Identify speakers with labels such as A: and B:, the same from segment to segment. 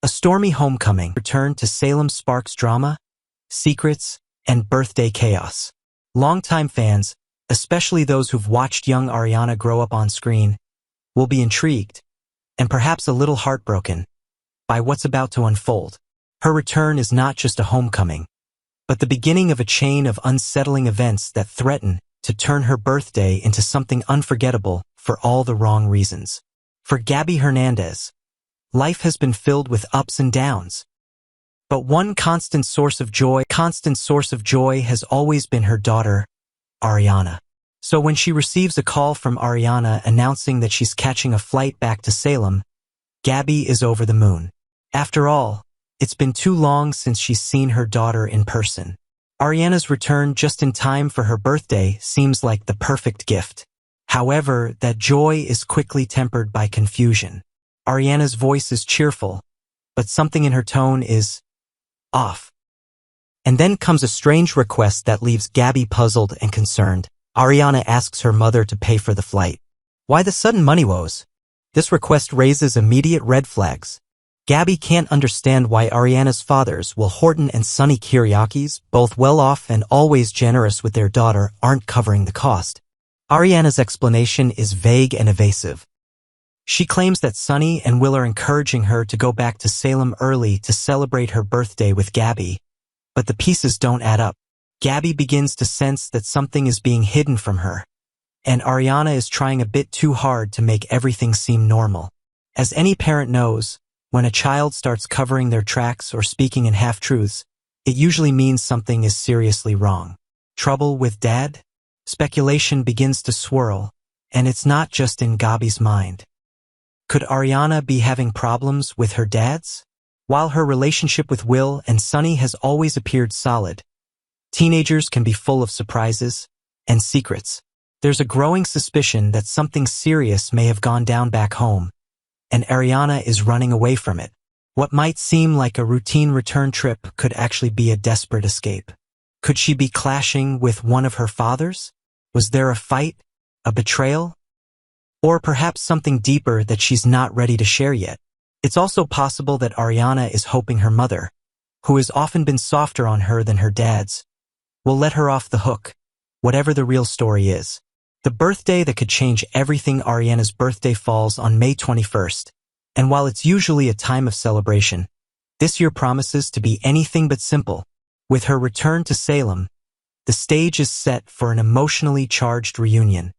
A: A stormy homecoming return to Salem sparks drama, secrets, and birthday chaos. Longtime fans, especially those who've watched young Ariana grow up on screen, will be intrigued, and perhaps a little heartbroken, by what's about to unfold. Her return is not just a homecoming, but the beginning of a chain of unsettling events that threaten to turn her birthday into something unforgettable for all the wrong reasons. For Gabby Hernandez, life has been filled with ups and downs. But one constant source of joy has always been her daughter, Arianna. So when she receives a call from Arianna announcing that she's catching a flight back to Salem, Gabby is over the moon. After all, it's been too long since she's seen her daughter in person. Ariana's return just in time for her birthday seems like the perfect gift. However, that joy is quickly tempered by confusion. Ariana's voice is cheerful, but something in her tone is off. And then comes a strange request that leaves Gabby puzzled and concerned. Arianna asks her mother to pay for the flight. Why the sudden money woes? This request raises immediate red flags. Gabby can't understand why Ariana's fathers, Will and Sonny Kiriakis, both well-off and always generous with their daughter, aren't covering the cost. Ariana's explanation is vague and evasive. She claims that Sonny and Will are encouraging her to go back to Salem early to celebrate her birthday with Gabby, but the pieces don't add up. Gabby begins to sense that something is being hidden from her, and Ariana is trying a bit too hard to make everything seem normal. As any parent knows, when a child starts covering their tracks or speaking in half-truths, it usually means something is seriously wrong. Trouble with Dad? Speculation begins to swirl, and it's not just in Gabby's mind. Could Ariana be having problems with her dads? While her relationship with Will and Sonny has always appeared solid, teenagers can be full of surprises and secrets. There's a growing suspicion that something serious may have gone down back home, and Ariana is running away from it. What might seem like a routine return trip could actually be a desperate escape. Could she be clashing with one of her fathers? Was there a fight? A betrayal? Or perhaps something deeper that she's not ready to share yet? It's also possible that Ariana is hoping her mother, who has often been softer on her than her dad's, will let her off the hook, whatever the real story is. The birthday that could change everything. Ariana's birthday falls on May 21st, and while it's usually a time of celebration, this year promises to be anything but simple. With her return to Salem, the stage is set for an emotionally charged reunion,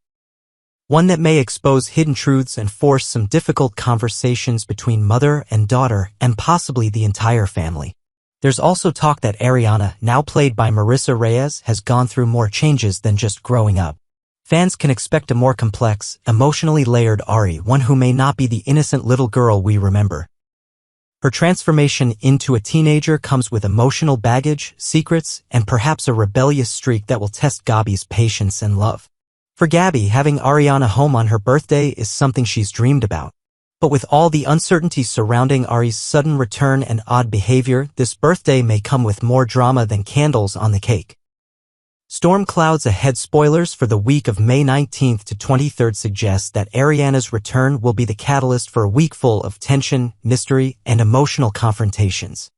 A: one that may expose hidden truths and force some difficult conversations between mother and daughter and possibly the entire family. There's also talk that Arianna, now played by Marissa Reyes, has gone through more changes than just growing up. Fans can expect a more complex, emotionally layered Ari, one who may not be the innocent little girl we remember. Her transformation into a teenager comes with emotional baggage, secrets, and perhaps a rebellious streak that will test Gabby's patience and love. For Gabby, having Ariana home on her birthday is something she's dreamed about. But with all the uncertainty surrounding Ari's sudden return and odd behavior, this birthday may come with more drama than candles on the cake. Storm clouds ahead. Spoilers for the week of May 19th to 23rd suggest that Ariana's return will be the catalyst for a week full of tension, mystery, and emotional confrontations.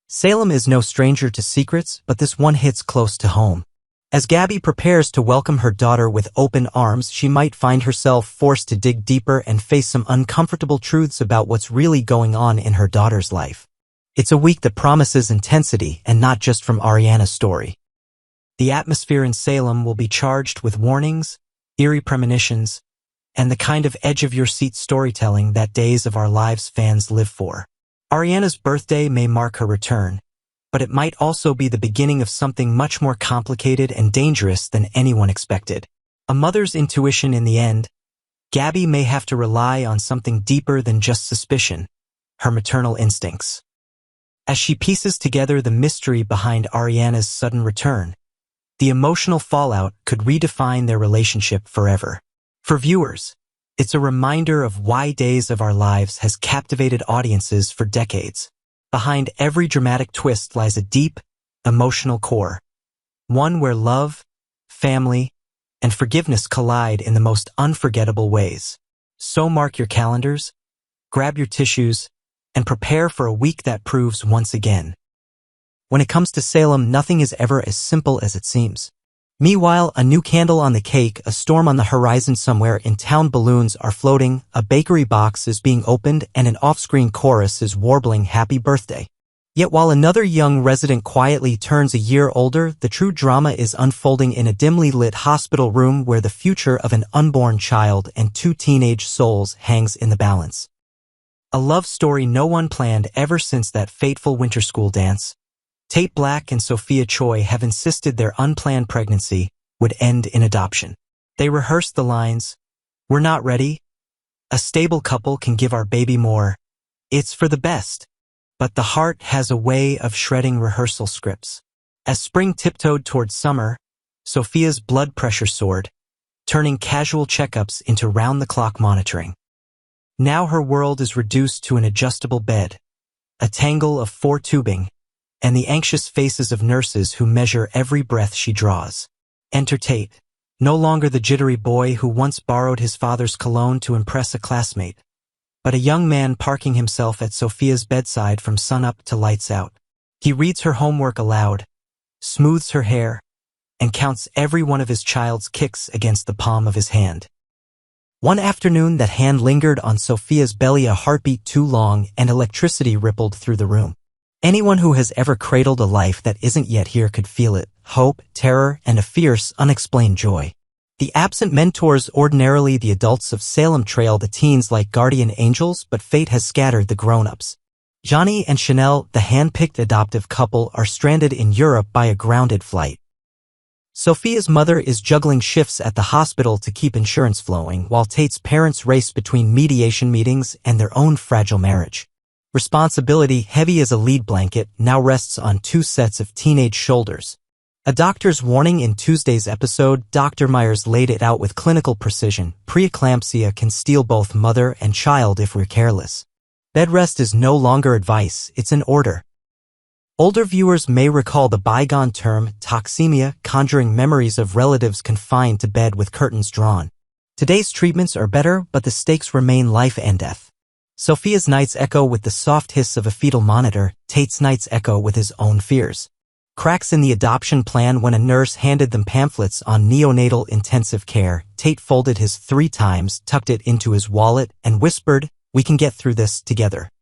A: Salem is no stranger to secrets, but this one hits close to home. As Gabby prepares to welcome her daughter with open arms, she might find herself forced to dig deeper and face some uncomfortable truths about what's really going on in her daughter's life. It's a week that promises intensity, and not just from Ariana's story. The atmosphere in Salem will be charged with warnings, eerie premonitions, and the kind of edge-of-your-seat storytelling that Days of Our Lives fans live for. Ariana's birthday may mark her return, but it might also be the beginning of something much more complicated and dangerous than anyone expected. A mother's intuition in the end. Gabby may have to rely on something deeper than just suspicion, her maternal instincts. As she pieces together the mystery behind Ariana's sudden return, the emotional fallout could redefine their relationship forever. For viewers, it's a reminder of why Days of Our Lives has captivated audiences for decades. Behind every dramatic twist lies a deep, emotional core, one where love, family, and forgiveness collide in the most unforgettable ways. So mark your calendars, grab your tissues, and prepare for a week that proves once again. When it comes to Salem, nothing is ever as simple as it seems. Meanwhile, a new candle on the cake, a storm on the horizon somewhere in town, balloons are floating, a bakery box is being opened, and an off-screen chorus is warbling happy birthday. Yet while another young resident quietly turns a year older, the true drama is unfolding in a dimly lit hospital room where the future of an unborn child and two teenage souls hangs in the balance. A love story no one planned ever since that fateful winter school dance. Tate Black and Sophia Choi have insisted their unplanned pregnancy would end in adoption. They rehearsed the lines, "We're not ready. A stable couple can give our baby more. It's for the best." But the heart has a way of shredding rehearsal scripts. As spring tiptoed towards summer, Sophia's blood pressure soared, turning casual checkups into round-the-clock monitoring. Now her world is reduced to an adjustable bed, a tangle of 4 tubing, and the anxious faces of nurses who measure every breath she draws. Enter Tate, no longer the jittery boy who once borrowed his father's cologne to impress a classmate, but a young man parking himself at Sophia's bedside from sunup to lights out. He reads her homework aloud, smooths her hair, and counts every one of his child's kicks against the palm of his hand. One afternoon, that hand lingered on Sophia's belly, a heartbeat too long, and electricity rippled through the room. Anyone who has ever cradled a life that isn't yet here could feel it: hope, terror, and a fierce, unexplained joy. The absent mentors, ordinarily the adults of Salem, trail the teens like guardian angels, but fate has scattered the grown-ups. Johnny and Chanel, the hand-picked adoptive couple, are stranded in Europe by a grounded flight. Sophia's mother is juggling shifts at the hospital to keep insurance flowing, while Tate's parents race between mediation meetings and their own fragile marriage. Responsibility, heavy as a lead blanket, now rests on 2 sets of teenage shoulders. A doctor's warning in Tuesday's episode, Dr. Myers laid it out with clinical precision: preeclampsia can steal both mother and child if we're careless. Bed rest is no longer advice, it's an order. Older viewers may recall the bygone term toxemia, conjuring memories of relatives confined to bed with curtains drawn. Today's treatments are better, but the stakes remain life and death. Sophia's nights echo with the soft hiss of a fetal monitor, Tate's nights echo with his own fears. Cracks in the adoption plan: when a nurse handed them pamphlets on neonatal intensive care, Tate folded his 3 times, tucked it into his wallet, and whispered, "We can get through this together."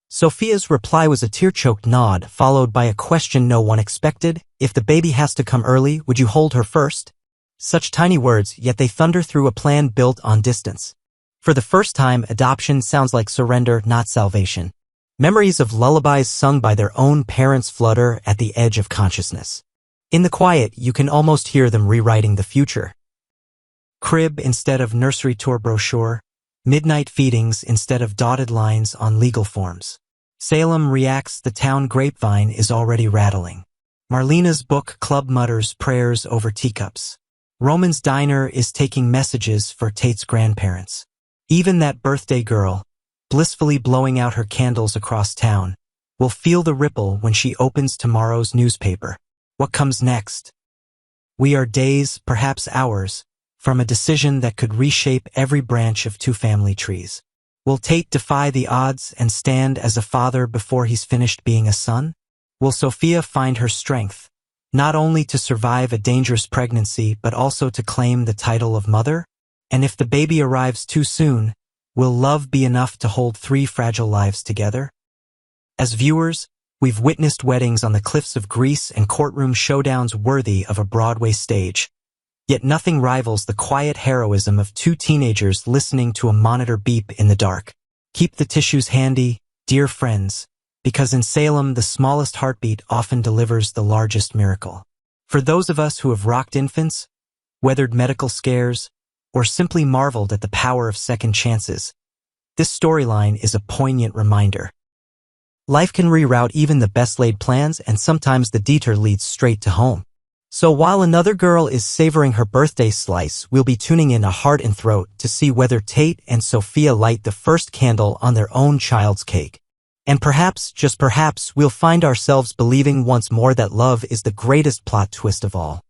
A: Sophia's reply was a tear-choked nod, followed by a question no one expected: "If the baby has to come early, would you hold her first?" Such tiny words, yet they thunder through a plan built on distance. For the first time, adoption sounds like surrender, not salvation. Memories of lullabies sung by their own parents flutter at the edge of consciousness. In the quiet, you can almost hear them rewriting the future. Crib instead of nursery tour brochure, midnight feedings instead of dotted lines on legal forms. Salem reacts: the town grapevine is already rattling. Marlena's book club mutters prayers over teacups. Roman's diner is taking messages for Tate's grandparents. Even that birthday girl, blissfully blowing out her candles across town, will feel the ripple when she opens tomorrow's newspaper. What comes next? We are days, perhaps hours, from a decision that could reshape every branch of 2 family trees. Will Tate defy the odds and stand as a father before he's finished being a son? Will Sophia find her strength, not only to survive a dangerous pregnancy but also to claim the title of mother? And if the baby arrives too soon, will love be enough to hold 3 fragile lives together? As viewers, we've witnessed weddings on the cliffs of Greece and courtroom showdowns worthy of a Broadway stage. Yet nothing rivals the quiet heroism of 2 teenagers listening to a monitor beep in the dark. Keep the tissues handy, dear friends, because in Salem, the smallest heartbeat often delivers the largest miracle. For those of us who have rocked infants, weathered medical scares, or simply marveled at the power of second chances, this storyline is a poignant reminder. Life can reroute even the best-laid plans, and sometimes the detour leads straight to home. So while another girl is savoring her birthday slice, we'll be tuning in a heart and throat to see whether Tate and Sophia light the first candle on their own child's cake. And perhaps, just perhaps, we'll find ourselves believing once more that love is the greatest plot twist of all.